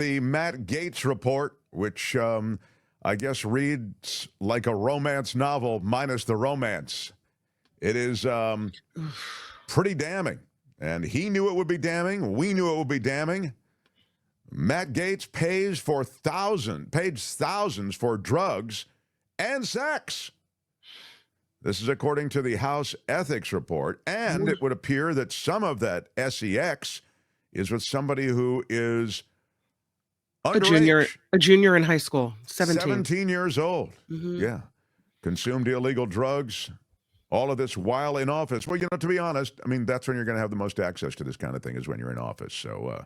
The Matt Gaetz report, which I guess reads like a romance novel minus the romance. It is pretty damning. And he knew it would be damning. We knew it would be damning. Matt Gaetz pays thousands for drugs and sex. This is according to the House Ethics Report. And it would appear that some of that sex is with somebody who is underage. A junior in high school, 17. 17 years old. Yeah. Consumed illegal drugs. All of this while in office. Well, to be honest, I mean, that's when you're going to have the most access to this kind of thing is when you're in office. So,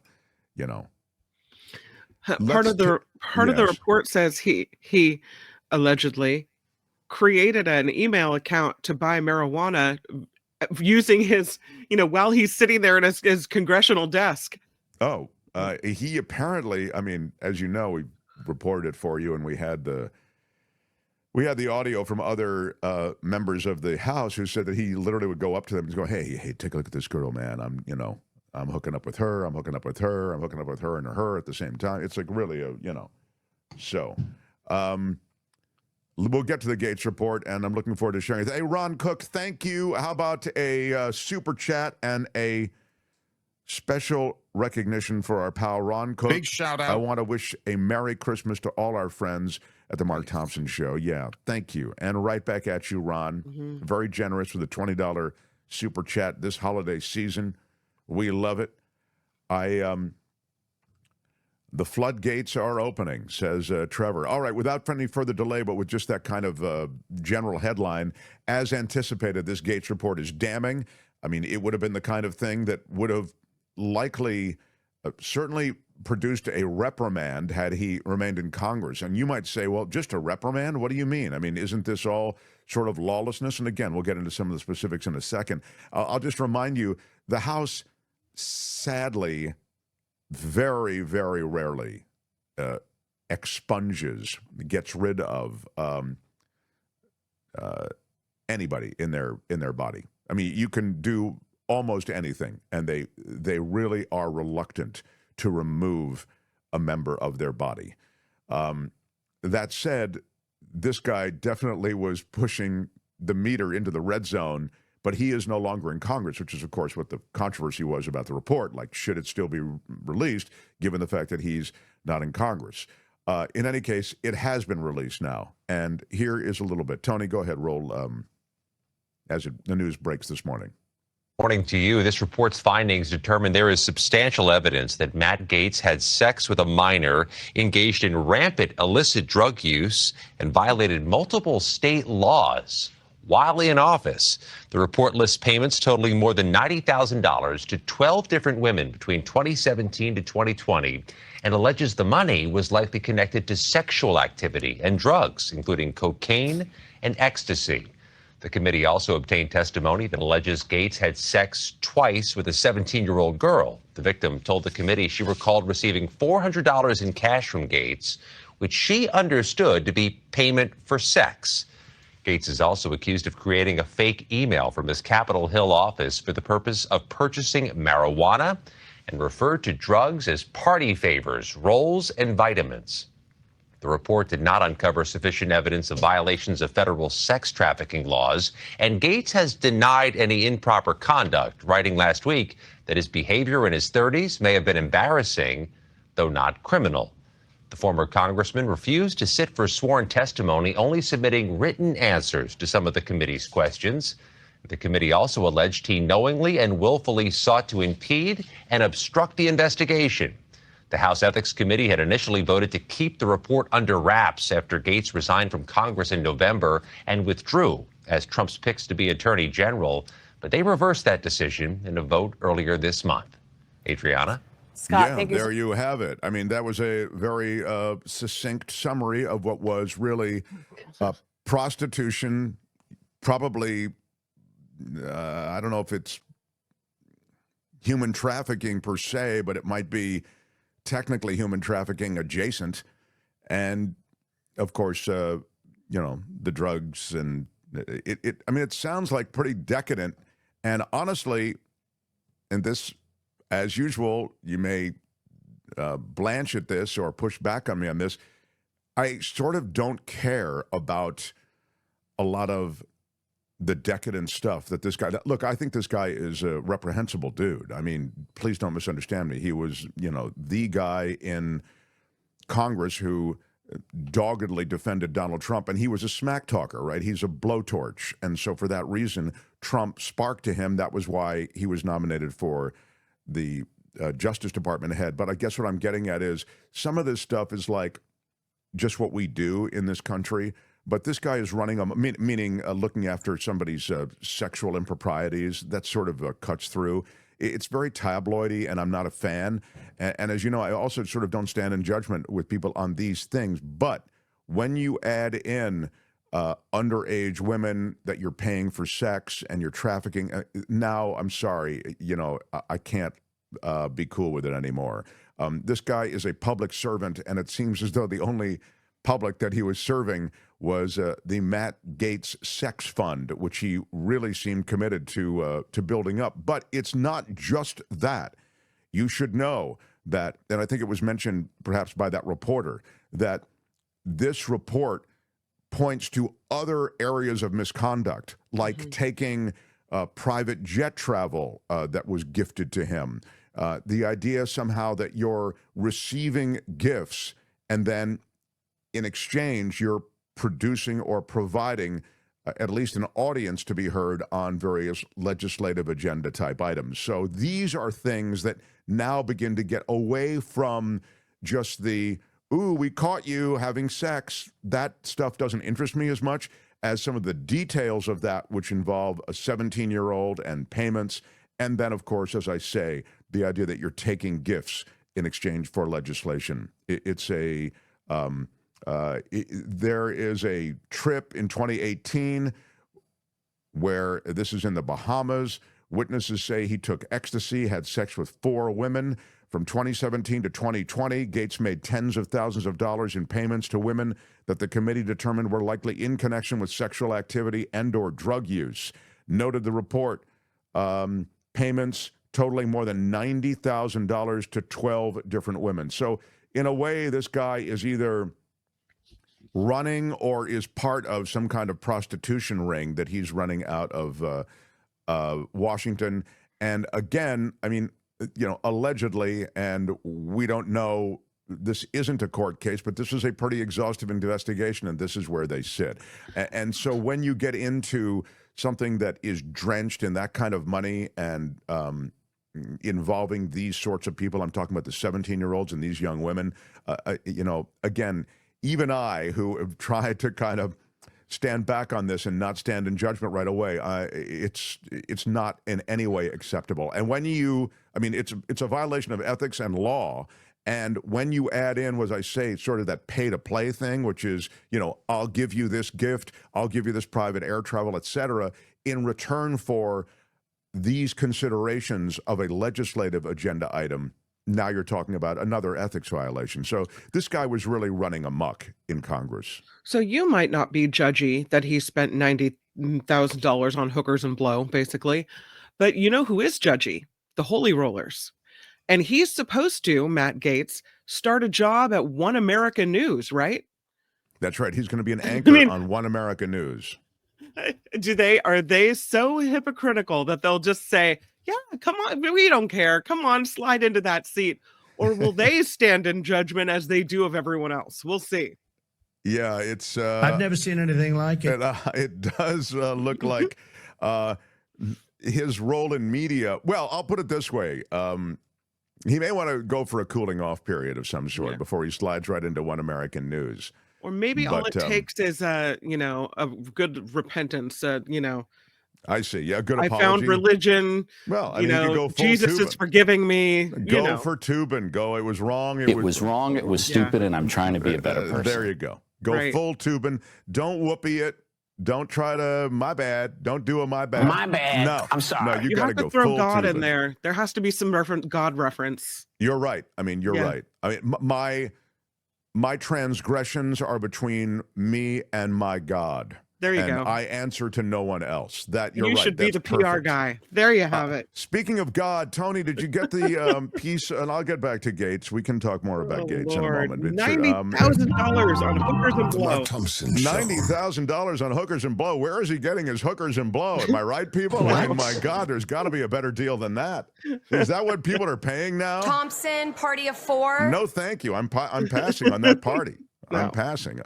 Part of the report says he allegedly created an email account to buy marijuana using his, while he's sitting there at his congressional desk. Oh, he apparently, I mean, as you know, we reported it for you, and we had the audio from other members of the House who said that he literally would go up to them and go, hey, take a look at this girl, man. I'm hooking up with her. I'm hooking up with her. I'm hooking up with her and her at the same time. It's like really So, we'll get to the Gaetz report, and I'm looking forward to sharing it. Hey, Ron Cook, thank you. How about a super chat and a special recognition for our pal Ron Cook? Big shout out. I want to wish a Merry Christmas to all our friends at the Mark Thompson Show. Yeah, thank you. And right back at you, Ron. Very generous with a $20 super chat this holiday season. We love it. The floodgates are opening, says Trevor. All right, without any further delay, but with just that kind of general headline, as anticipated, this Gaetz report is damning. I mean, it would have been the kind of thing that would have likely, certainly produced a reprimand had he remained in Congress. And you might say, well, just a reprimand? What do you mean? I mean, isn't this all sort of lawlessness? And again, we'll get into some of the specifics in a second. I'll just remind you, the House sadly, very, very rarely expunges, gets rid of anybody in their body. I mean, you can do almost anything, and they really are reluctant to remove a member of their body. That said, this guy definitely was pushing the meter into the red zone, but he is no longer in Congress, which is, of course, what the controversy was about the report. Like, should it still be released, given the fact that he's not in Congress? In any case, it has been released now, and here is a little bit. Tony, go ahead, roll as the news breaks this morning. According to you, this report's findings determine there is substantial evidence that Matt Gaetz had sex with a minor, engaged in rampant illicit drug use, and violated multiple state laws while in office. The report lists payments totaling more than $90,000 to 12 different women between 2017 to 2020 and alleges the money was likely connected to sexual activity and drugs, including cocaine and ecstasy. The committee also obtained testimony that alleges Gaetz had sex twice with a 17-year-old girl. The victim told the committee she recalled receiving $400 in cash from Gaetz, which she understood to be payment for sex. Gaetz is also accused of creating a fake email from his Capitol Hill office for the purpose of purchasing marijuana and referred to drugs as party favors, rolls, and vitamins. The report did not uncover sufficient evidence of violations of federal sex trafficking laws, and Gaetz has denied any improper conduct, writing last week that his behavior in his 30s may have been embarrassing, though not criminal. The former congressman refused to sit for sworn testimony, only submitting written answers to some of the committee's questions. The committee also alleged he knowingly and willfully sought to impede and obstruct the investigation. The House Ethics Committee had initially voted to keep the report under wraps after Gaetz resigned from Congress in November and withdrew as Trump's picks to be Attorney General, but they reversed that decision in a vote earlier this month. Adriana? Scott, yeah, thank you. There you have it. I mean, that was a very succinct summary of what was really prostitution, probably, I don't know if it's human trafficking per se, but it might be technically human trafficking adjacent. And, of course, the drugs and I mean, it sounds like pretty decadent. And honestly, and this, as usual, you may blanch at this or push back on me on this. I sort of don't care about a lot of the decadent stuff that this guy. Look, I think this guy is a reprehensible dude. I mean, please don't misunderstand me. He was, the guy in Congress who doggedly defended Donald Trump, and he was a smack talker, right? He's a blowtorch. And so for that reason, Trump sparked to him. That was why he was nominated for the Justice Department head. But I guess what I'm getting at is some of this stuff is like just what we do in this country. But this guy is running, meaning looking after somebody's sexual improprieties. That sort of cuts through. It's very tabloidy, and I'm not a fan. And as you know, I also sort of don't stand in judgment with people on these things. But when you add in underage women that you're paying for sex and you're trafficking, now I'm sorry, I can't be cool with it anymore. This guy is a public servant, and it seems as though the only public that he was serving was the Matt Gaetz sex fund, which he really seemed committed to building up. But it's not just that. You should know that, and I think it was mentioned perhaps by that reporter, that this report points to other areas of misconduct, like taking private jet travel that was gifted to him. The idea somehow that you're receiving gifts and then in exchange, you're producing or providing at least an audience to be heard on various legislative agenda type items. So these are things that now begin to get away from just the, ooh, we caught you having sex. That stuff doesn't interest me as much as some of the details of that, which involve a 17-year-old and payments. And then, of course, as I say, the idea that you're taking gifts in exchange for legislation. There is a trip in 2018 where this is in the Bahamas. Witnesses say he took ecstasy, had sex with 4 women. From 2017 to 2020, Gaetz made tens of thousands of dollars in payments to women that the committee determined were likely in connection with sexual activity and or drug use. Noted the report, payments totaling more than $90,000 to 12 different women. So in a way, this guy is either running or is part of some kind of prostitution ring that he's running out of Washington. And again, I mean, allegedly, and we don't know, this isn't a court case, but this is a pretty exhaustive investigation, and this is where they sit. And so when you get into something that is drenched in that kind of money and involving these sorts of people, I'm talking about the 17-year-olds and these young women, again, even I, who have tried to kind of stand back on this and not stand in judgment right away, it's not in any way acceptable. And when it's a violation of ethics and law. And when you add in, as I say, sort of that pay-to-play thing, which is, I'll give you this gift, I'll give you this private air travel, et cetera, in return for these considerations of a legislative agenda item, now you're talking about another ethics violation. So this guy was really running amok in Congress. So you might not be judgy that he spent $90,000 on hookers and blow, basically. But you know who is judgy? The Holy Rollers. And he's supposed to, Matt Gaetz, start a job at One America News, right? That's right. He's going to be an anchor on One America News. Are they so hypocritical that they'll just say, yeah, come on, we don't care. Come on, slide into that seat. Or will they stand in judgment as they do of everyone else? We'll see. Yeah, it's... I've never seen anything like it. It does look like his role in media... Well, I'll put it this way. He may want to go for a cooling off period of some sort before he slides right into One American News. Or maybe all it takes is, a good repentance, I see. Yeah, good apology. I found religion. Well, I mean, you could go full Jesus Tubin. is forgiving me. Go for Tubin. Go. It was wrong. It was wrong. It was stupid, and I'm trying to be a better person. There you go. Go full Tubin. Don't whoopee it. Don't try to, my bad. Don't do a my bad. My bad. No. I'm sorry. No, you got to go throw full God Tubin. in there. There has to be some God reference. You're right. I mean, you're right. I mean, my transgressions are between me and my God. There you and go. I answer to no one else. That you're You right. should be That's the PR perfect. guy. There you have it. Speaking of God, Tony, did you get the piece? And I'll get back to Gaetz. We can talk more about Gaetz in a moment. $90,000 on hookers and blow. Mark Thompson Show. $90,000 on hookers and blow. Where is he getting his hookers and blow? Am I right, people? I mean, my God, there's got to be a better deal than that. Is that what people are paying now? Thompson, party of four. No, thank you. I'm passing on that party. No. I'm passing.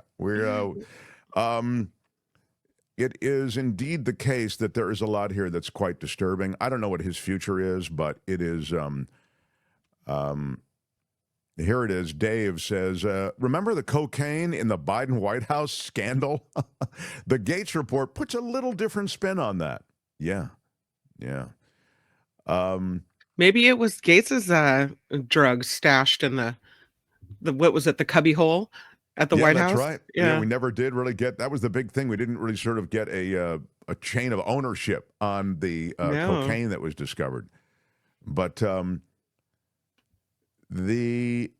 It is indeed the case that there is a lot here that's quite disturbing. I don't know what his future is, but it is. Here it is. Dave says, remember the cocaine in the Biden White House scandal? The Gaetz report puts a little different spin on that. Yeah. Maybe it was Gaetz's drugs stashed in the what was it, the cubby hole at the White House? That's right. Yeah, we never did really get, that was the big thing. We didn't really sort of get a chain of ownership on the cocaine that was discovered. But the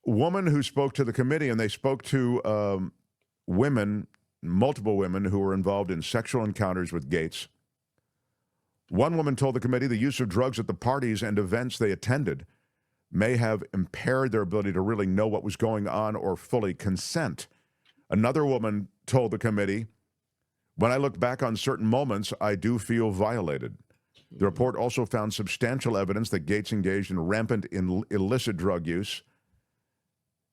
woman who spoke to the committee, and they spoke to women, multiple women who were involved in sexual encounters with Gaetz. One woman told the committee the use of drugs at the parties and events they attended may have impaired their ability to really know what was going on or fully consent. Another woman told the committee, when I look back on certain moments, I do feel violated. The report also found substantial evidence that Gaetz engaged in rampant illicit drug use.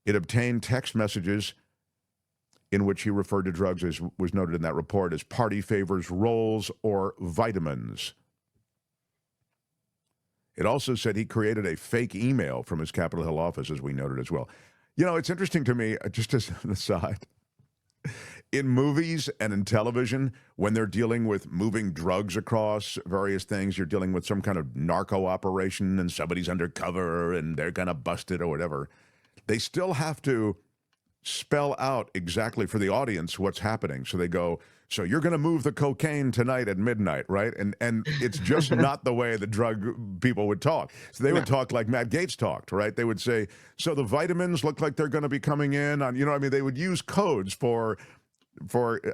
It obtained text messages in which he referred to drugs, as was noted in that report, as party favors, rolls, or vitamins. It also said he created a fake email from his Capitol Hill office, as we noted as well. You know, it's interesting to me, just as an aside, in movies and in television, when they're dealing with moving drugs across various things, you're dealing with some kind of narco operation and somebody's undercover and they're kind of busted or whatever, they still have to spell out exactly for the audience what's happening. So they go, so you're going to move the cocaine tonight at midnight, right? And it's just not the way the drug people would talk. So they would talk like Matt Gaetz talked, right? They would say, so the vitamins look like they're going to be coming in on, you know what I mean? They would use codes for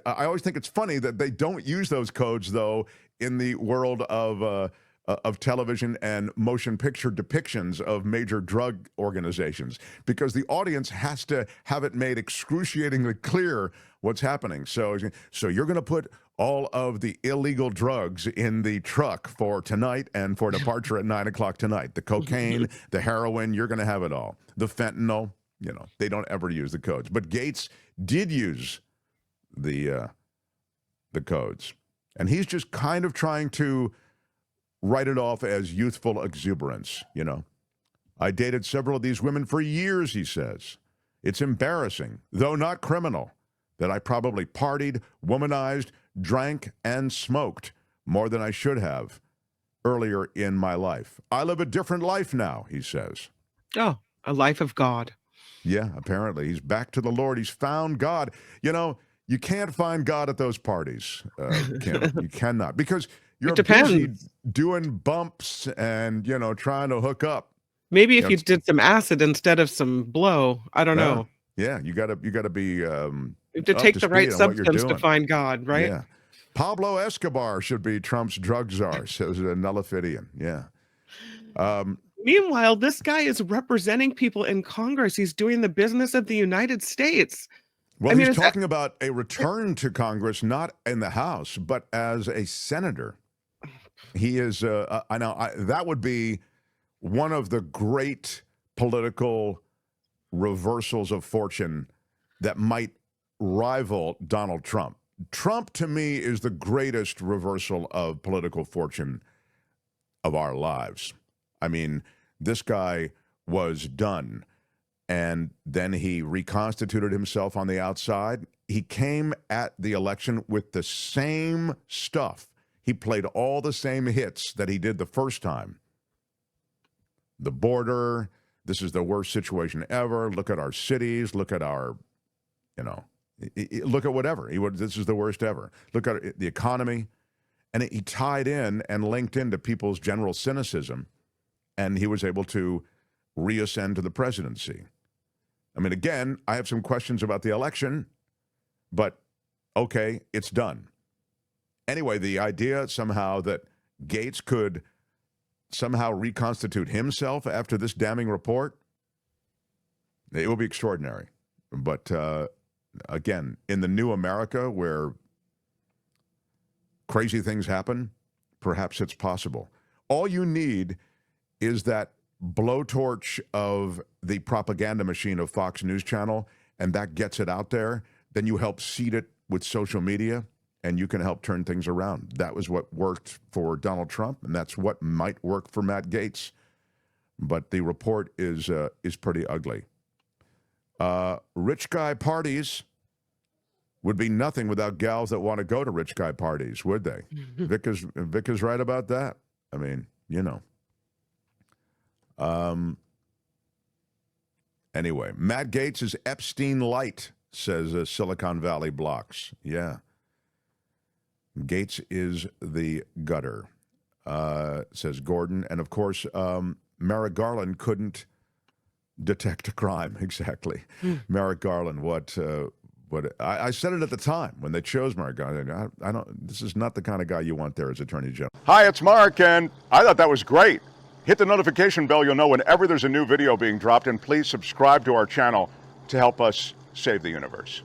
I always think it's funny that they don't use those codes, though, in the world of television and motion picture depictions of major drug organizations, because the audience has to have it made excruciatingly clear what's happening. So you're going to put all of the illegal drugs in the truck for tonight and for departure at 9 o'clock tonight. The cocaine, the heroin, you're going to have it all. The fentanyl, you know, they don't ever use the codes. But Gaetz did use the codes. And he's just kind of trying to write it off as youthful exuberance, you know. I dated several of these women for years, he says. It's embarrassing, though not criminal, that I probably partied, womanized, drank, and smoked more than I should have earlier in my life. I live a different life now, he says. Oh, a life of God. Yeah, apparently. He's back to the Lord. He's found God. You know, you can't find God at those parties, Kim. You cannot, because you're busy doing bumps and, you know, trying to hook up. Maybe if you did some acid instead of some blow, I don't know. Yeah, you gotta be you have to take the right substance to find God, right? Yeah. Pablo Escobar should be Trump's drug czar, says a nullifidian. Yeah. Meanwhile, this guy is representing people in Congress. He's doing the business of the United States. Well, he's talking about a return to Congress, not in the House, but as a senator. He is, I know, that would be one of the great political reversals of fortune that might rival Donald Trump. Trump, to me, is the greatest reversal of political fortune of our lives. I mean, this guy was done, and then he reconstituted himself on the outside. He came at the election with the same stuff. He played all the same hits that he did the first time. The border, this is the worst situation ever. Look at our cities. Look at our, you know, look at whatever. This is the worst ever. Look at the economy. And he tied in and linked into people's general cynicism, and he was able to reascend to the presidency. I mean, again, I have some questions about the election, but Okay, it's done. Anyway, the idea somehow that Gaetz could somehow reconstitute himself after this damning report, it will be extraordinary. But again, in the new America where crazy things happen, perhaps it's possible. All you need is that blowtorch of the propaganda machine of Fox News Channel, and that gets it out there. Then you help seed it with social media, and you can help turn things around. That was what worked for Donald Trump, and that's what might work for Matt Gaetz. But the report is pretty ugly. Rich guy parties would be nothing without gals that want to go to rich guy parties, would they? Vic is right about that. I mean, you know. Anyway, Matt Gaetz is Epstein light, says Silicon Valley Blocks. Yeah. Gaetz is the gutter, says Gordon. And of course, Merrick Garland couldn't detect a crime. Exactly. Merrick Garland, what I said it at the time when they chose Merrick Garland. I don't. This is not the kind of guy you want there as Attorney General. Hi, it's Mark, and I thought that was great. Hit the notification bell. You'll know whenever there's a new video being dropped, and please subscribe to our channel to help us save the universe.